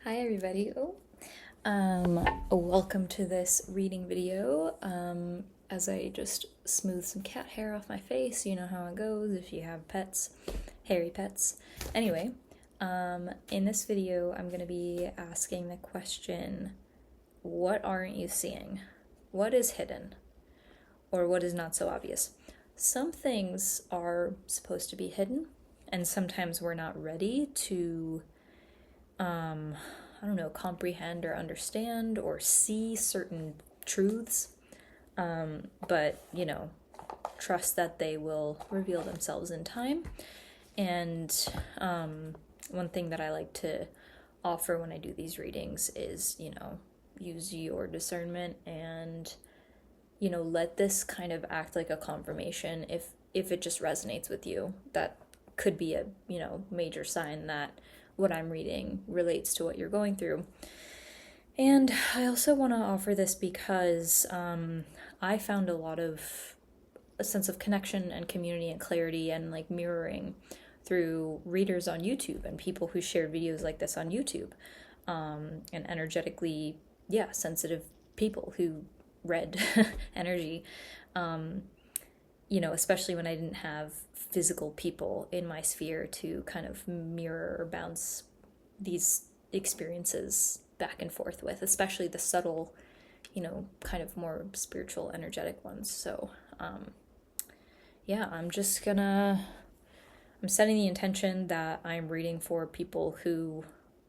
Hi everybody. Welcome to this reading video. As I just smooth some cat hair off my face, you know how it goes if you have pets, hairy pets. Anyway, in this video, I'm gonna be asking the question, what aren't you seeing? What is hidden? Or what is not so obvious? Some things are supposed to be hidden, and sometimes we're not ready to I don't know, comprehend or understand or see certain truths. But, trust that they will reveal themselves in time. And one thing that I like to offer when I do these readings is, use your discernment and, let this kind of act like a confirmation if it just resonates with you. That could be a, major sign that what I'm reading relates to what you're going through. And I also want to offer this because I found a sense of connection and community and clarity and like mirroring through readers on YouTube and people who shared videos like this on YouTube, and energetically, sensitive people who read energy, especially when I didn't have physical people in my sphere to kind of mirror or bounce these experiences back and forth with, especially the subtle, kind of more spiritual, energetic ones. So, I'm setting the intention that I'm reading for people who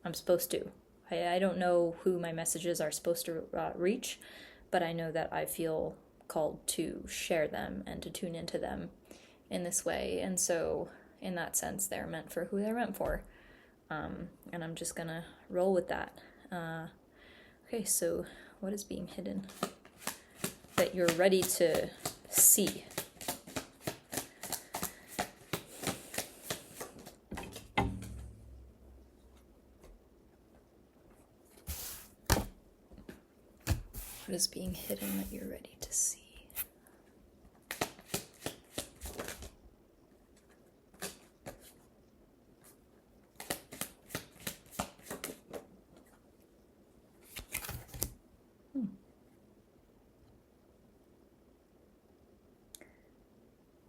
I'm supposed to. I don't know who my messages are supposed to reach, but I know that I feel called to share them and to tune into them in this way. And so, in that sense, they're meant for who they're meant for. And I'm just gonna roll with that. Okay, so what is being hidden that you're ready to see? What is being hidden that you're ready to see?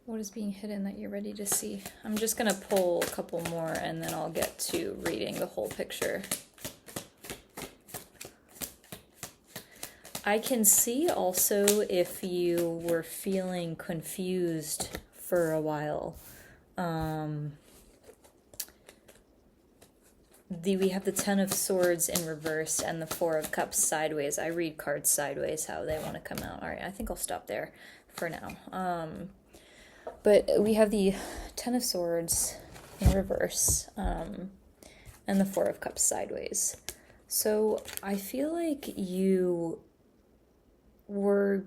What is being hidden that you're ready to see? I'm just going to pull a couple more and then I'll get to reading the whole picture. I can see also if you were feeling confused for a while. We have the Ten of Swords in reverse and the Four of Cups sideways. I read cards sideways how they want to come out. All right, I think I'll stop there for now. But we have the Ten of Swords in reverse, and the Four of Cups sideways. So I feel like you were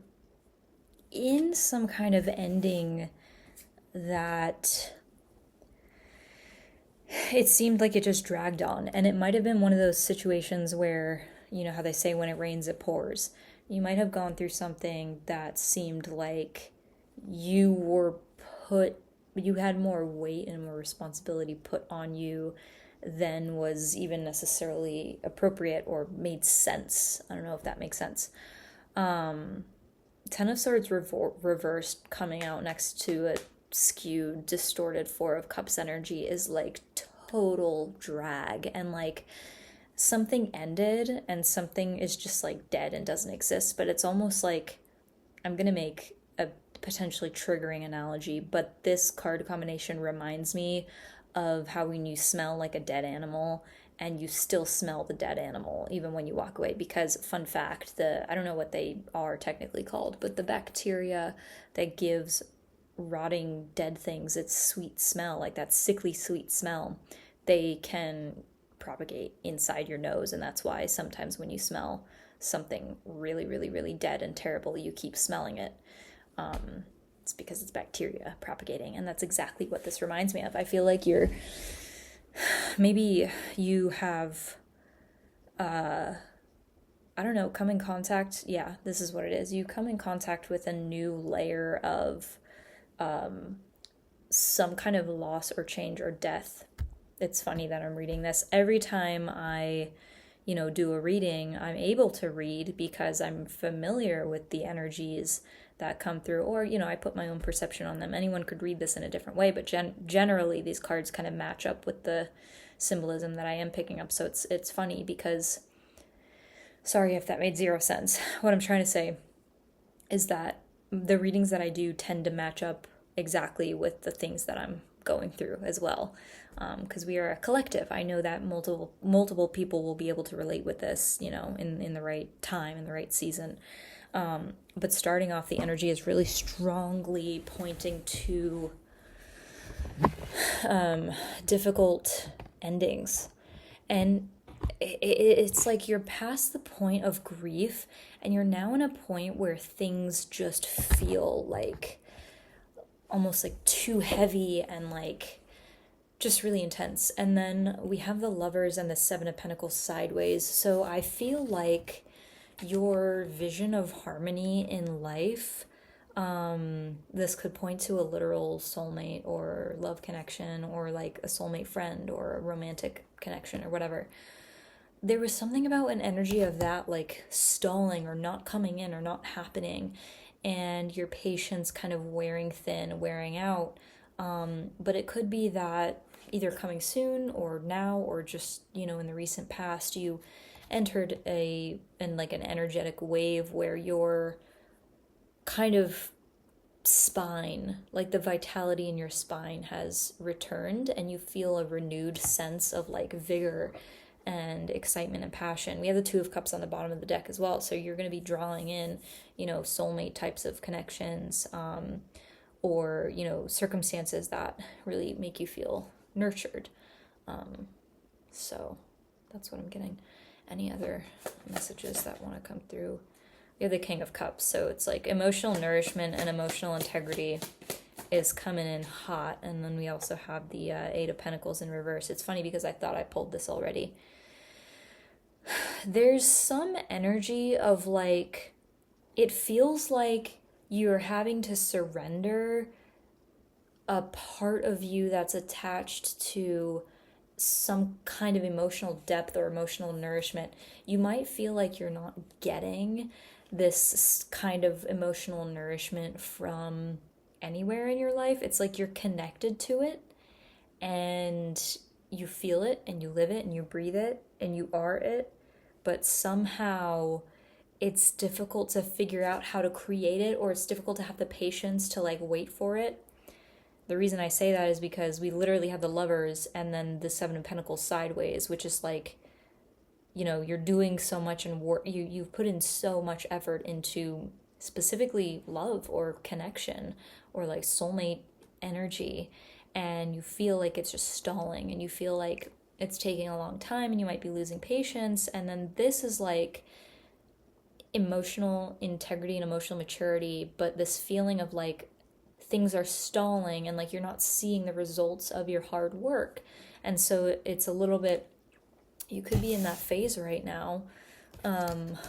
in some kind of ending that it seemed like it just dragged on. And it might have been one of those situations where, you know how they say when it rains, it pours. You might have gone through something that seemed like you had more weight and more responsibility put on you than was even necessarily appropriate or made sense. I don't know if that makes sense. Ten of Swords reversed coming out next to a skewed, distorted Four of Cups energy is like total drag, and like something ended and something is just like dead and doesn't exist. But it's almost like, I'm gonna make a potentially triggering analogy, but this card combination reminds me of how when you smell like a dead animal and you still smell the dead animal even when you walk away. Because, fun fact, I don't know what they are technically called, but the bacteria that gives rotting dead things its sweet smell, like that sickly sweet smell, they can propagate inside your nose. And that's why sometimes when you smell something really, really, really dead and terrible, you keep smelling it. It's because it's bacteria propagating, and that's exactly what this reminds me of. I feel like maybe you have, I don't know, come in contact, this is what it is. You come in contact with a new layer of some kind of loss or change or death. It's funny that I'm reading this. Every time I do a reading, I'm able to read because I'm familiar with the energies that come through, or, I put my own perception on them. Anyone could read this in a different way, but generally these cards kind of match up with the symbolism that I am picking up. So it's funny because, sorry if that made zero sense. What I'm trying to say is that the readings that I do tend to match up exactly with the things that I'm going through as well, because we are a collective. I know that multiple people will be able to relate with this, in the right time, in the right season. But starting off, the energy is really strongly pointing to difficult endings. And it's like you're past the point of grief, and you're now in a point where things just feel like almost like too heavy and like just really intense. And then we have the Lovers and the Seven of Pentacles sideways. So I feel like your vision of harmony in life, this could point to a literal soulmate or love connection, or like a soulmate friend or a romantic connection or whatever. There was something about an energy of that like stalling or not coming in or not happening, and your patience kind of wearing thin, wearing out. But it could be that either coming soon or now, or just, in the recent past, you entered in like an energetic wave where your kind of spine, like the vitality in your spine has returned, and you feel a renewed sense of like vigor and excitement and passion. We have the Two of Cups on the bottom of the deck as well, so you're going to be drawing in, soulmate types of connections, or, circumstances that really make you feel nurtured. So that's what I'm getting. Any other messages that want to come through? We have the King of Cups, so it's like emotional nourishment and emotional integrity is coming in hot. And then we also have the Eight of Pentacles in reverse. It's funny because I thought I pulled this already. There's some energy of like, it feels like you're having to surrender a part of you that's attached to some kind of emotional depth or emotional nourishment. You might feel like you're not getting this kind of emotional nourishment from anywhere in your life. It's like you're connected to it, and you feel it, and you live it, and you breathe it, and you are it, but somehow it's difficult to figure out how to create it, or it's difficult to have the patience to like wait for it. The reason I say that is because we literally have the Lovers and then the Seven of Pentacles sideways, which is like, you're doing so much and you've put in so much effort into specifically love or connection or like soulmate energy, and you feel like it's just stalling, and you feel like it's taking a long time, and you might be losing patience. And then this is like emotional integrity and emotional maturity, but this feeling of like things are stalling and like you're not seeing the results of your hard work. And so it's a little bit, you could be in that phase right now,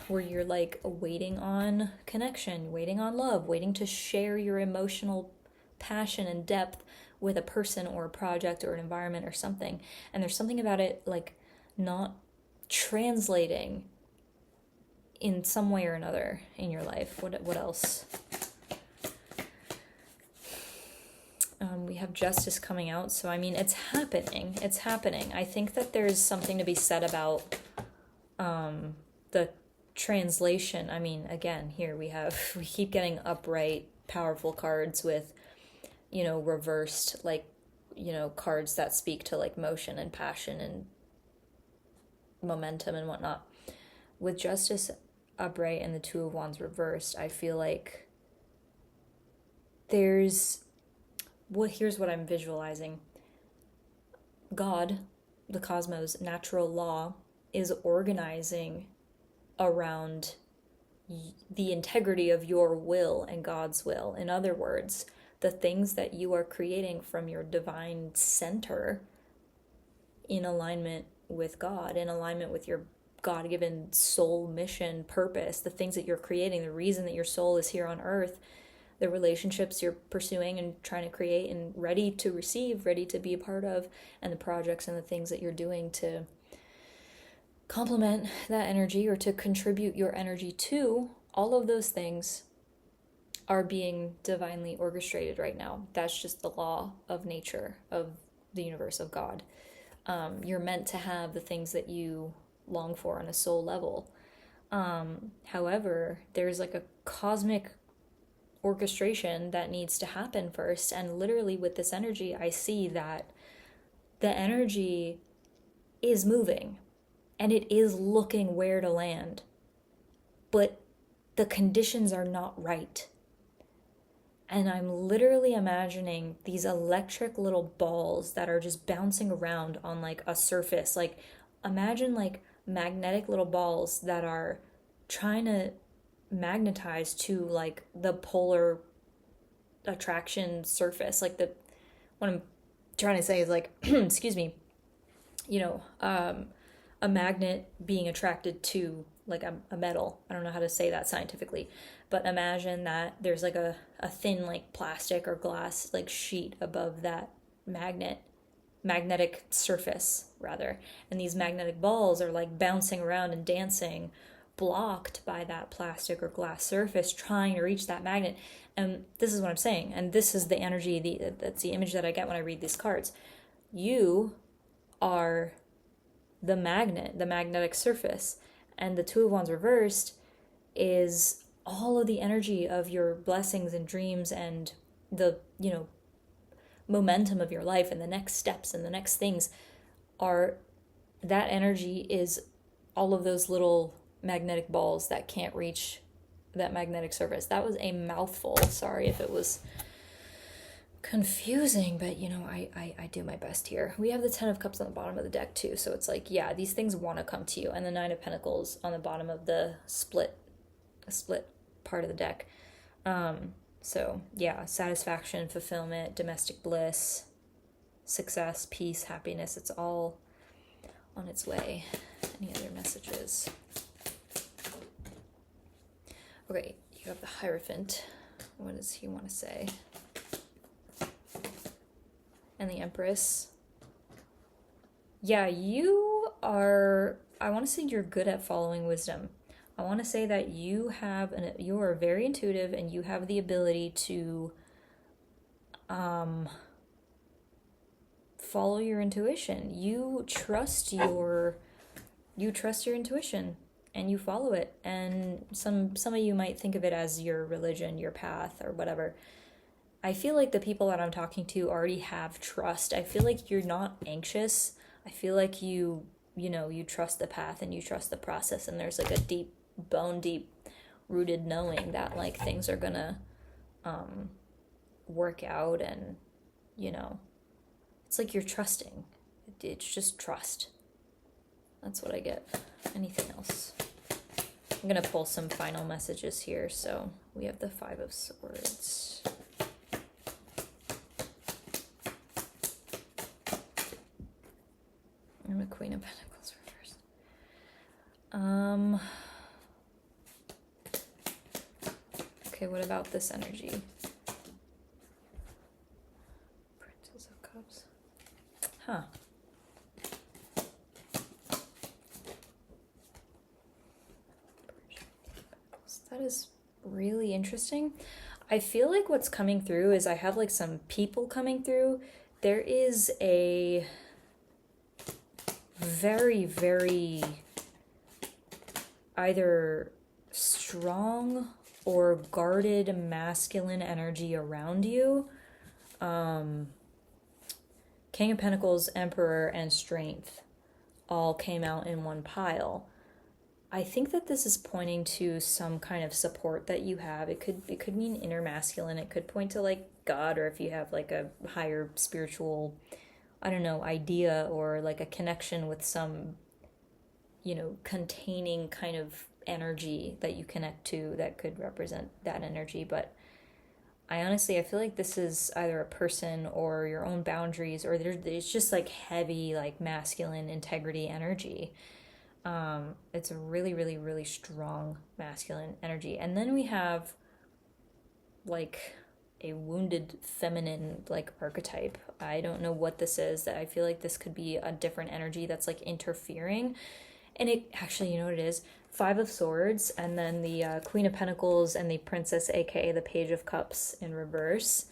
where you're like waiting on connection, waiting on love, waiting to share your emotional passion and depth with a person or a project or an environment or something. And there's something about it like not translating in some way or another in your life. What else? We have Justice coming out, so I mean, it's happening. It's happening. I think that there's something to be said about the translation. I mean, again, here we keep getting upright, powerful cards with, reversed, like, cards that speak to like motion and passion and momentum and whatnot. With Justice upright and the Two of Wands reversed, I feel like here's what I'm visualizing. God, the cosmos, natural law, is organizing around the integrity of your will and God's will. In other words, the things that you are creating from your divine center in alignment with God, in alignment with your God-given soul mission, purpose, the things that you're creating, the reason that your soul is here on earth, the relationships you're pursuing and trying to create and ready to receive, ready to be a part of, and the projects and the things that you're doing to complement that energy or to contribute your energy to, all of those things are being divinely orchestrated right now. That's just the law of nature, of the universe, of God. You're meant to have the things that you long for on a soul level. However, there's like a cosmic orchestration that needs to happen first. And literally with this energy, I see that the energy is moving and it is looking where to land, but the conditions are not right. And I'm literally imagining these electric little balls that are just bouncing around on like a surface. Like, imagine like magnetic little balls that are trying to magnetize to like the polar attraction surface. Like, what I'm trying to say is like, excuse me, a magnet being attracted to like a metal. I don't know how to say that scientifically, but imagine that there's like a thin like plastic or glass like sheet above that magnetic surface rather, and these magnetic balls are like bouncing around and dancing, blocked by that plastic or glass surface, trying to reach that magnet. And this is what I'm saying, and this is the energy, that's the image that I get when I read these cards. You are the magnet, the magnetic surface, and the Two of Wands reversed is all of the energy of your blessings and dreams and the, momentum of your life and the next steps and the next things. Are that energy is all of those little magnetic balls that can't reach that magnetic surface. That was a mouthful. Sorry if it was confusing, but I do my best here. We have the Ten of Cups on the bottom of the deck too, so it's like, yeah, these things want to come to you, and the Nine of Pentacles on the bottom of the split part of the deck. So yeah, satisfaction, fulfillment, domestic bliss, success, peace, happiness, it's all on its way. Any other messages? Okay, you have the Hierophant. What does he want to say? And the Empress. Yeah, you are, I want to say you're good at following wisdom. I want to say that you are very intuitive and you have the ability to follow your intuition. You trust your intuition and you follow it. And some of you might think of it as your religion, your path, or whatever. I feel like the people that I'm talking to already have trust. I feel like you're not anxious. I feel like you trust the path and you trust the process, and there's like a deep rooted knowing that like things are gonna work out, and it's like you're trusting. It's just trust. That's what I get. Anything else? I'm gonna pull some final messages here. So we have the Five of Swords. And the Queen of Pentacles reversed. Okay, what about this energy? Princess of Cups. Huh. That is really interesting. I feel like what's coming through is I have like some people coming through. There is a very, very either strong or guarded masculine energy around you. King of Pentacles, Emperor, and Strength all came out in one pile. I think that this is pointing to some kind of support that you have. It could mean inner masculine. It could point to like God, or if you have like a higher spiritual, I don't know, idea, or like a connection with some, containing kind of energy that you connect to that could represent that energy. But I feel like this is either a person or your own boundaries, or it's just like heavy, like masculine integrity energy. It's a really, really, really strong masculine energy. And then we have like a wounded feminine like archetype. I don't know what this is. That I feel like this could be a different energy that's like interfering. And it actually, you know what it is? Five of Swords, and then the Queen of Pentacles and the Princess, aka the Page of Cups in reverse.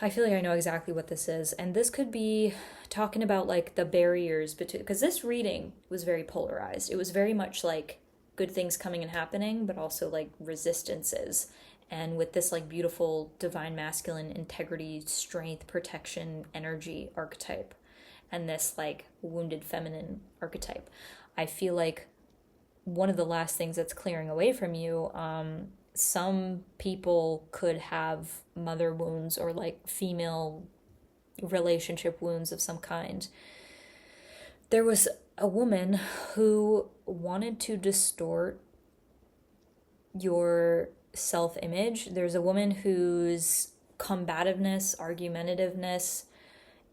I feel like I know exactly what this is. And this could be talking about like the barriers between, because this reading was very polarized. It was very much like good things coming and happening, but also like resistances. And with this like beautiful divine masculine integrity, strength, protection, energy archetype, and this like wounded feminine archetype, I feel like one of the last things that's clearing away from you, some people could have mother wounds or like female relationship wounds of some kind. There was a woman who wanted to distort your self-image. There's a woman whose combativeness, argumentativeness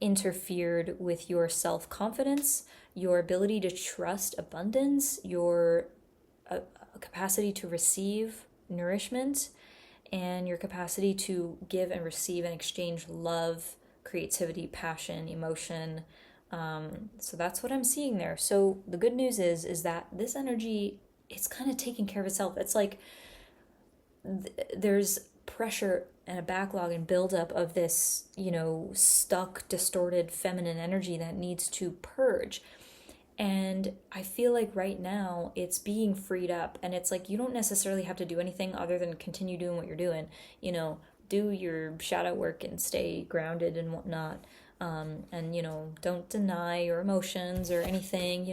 interfered with your self-confidence, your ability to trust abundance, your capacity to receive nourishment, and your capacity to give and receive and exchange love, creativity, passion, emotion. So that's what I'm seeing there. So the good news is that this energy, it's kind of taking care of itself. It's like there's pressure and a backlog and buildup of this, stuck, distorted feminine energy that needs to purge. And I feel like right now it's being freed up, and it's like you don't necessarily have to do anything other than continue doing what you're doing. Do your shadow work and stay grounded and whatnot. And don't deny your emotions or anything.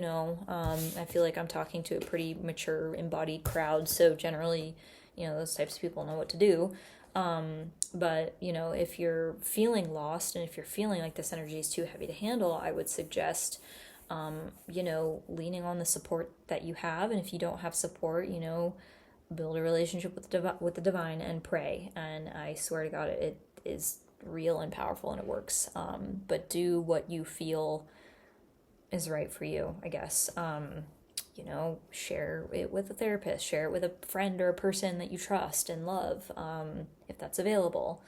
I feel like I'm talking to a pretty mature embodied crowd, so generally, those types of people know what to do. But if you're feeling lost and if you're feeling like this energy is too heavy to handle, I would suggest leaning on the support that you have. And if you don't have support, build a relationship with the divine and pray. And I swear to God, it is real and powerful and it works. But do what you feel is right for you, I guess. Share it with a therapist, share it with a friend or a person that you trust and love, if that's available.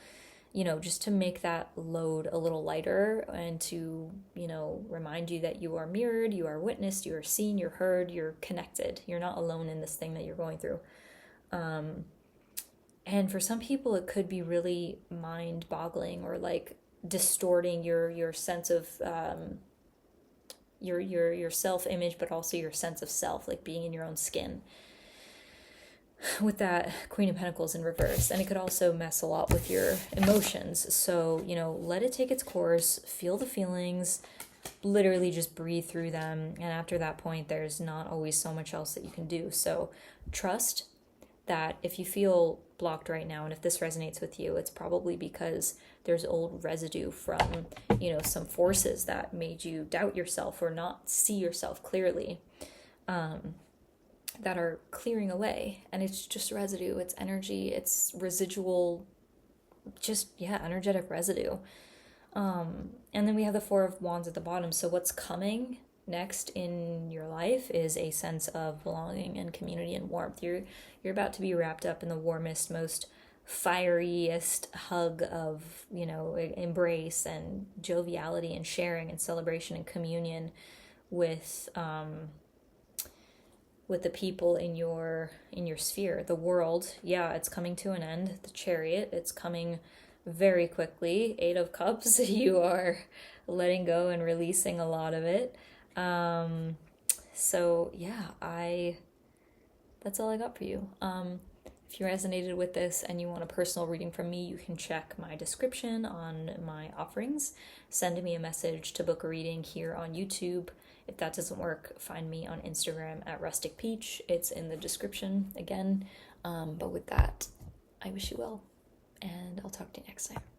Just to make that load a little lighter and to, remind you that you are mirrored, you are witnessed, you are seen, you're heard, you're connected. You're not alone in this thing that you're going through. And for some people, it could be really mind-boggling or like distorting your sense of your self-image, but also your sense of self, like being in your own skin. With that Queen of Pentacles in reverse. And it could also mess a lot with your emotions. So, let it take its course, feel the feelings, literally just breathe through them. And after that point, there's not always so much else that you can do. So trust that if you feel blocked right now, and if this resonates with you, it's probably because there's old residue from, some forces that made you doubt yourself or not see yourself clearly. That are clearing away, and it's just residue, it's energy, it's residual, energetic residue. And then we have the Four of Wands at the bottom. So what's coming next in your life is a sense of belonging and community and warmth. You're about to be wrapped up in the warmest, most fieriest hug of, embrace and joviality and sharing and celebration and communion with the people in your sphere. The world, it's coming to an end. The Chariot, it's coming very quickly. Eight of Cups, you are letting go and releasing a lot of it. That's all I got for you. If you resonated with this and you want a personal reading from me, you can check my description on my offerings. Send me a message to book a reading here on YouTube. If that doesn't work, find me on Instagram at Rustic Peach. It's in the description again. But with that, I wish you well, and I'll talk to you next time.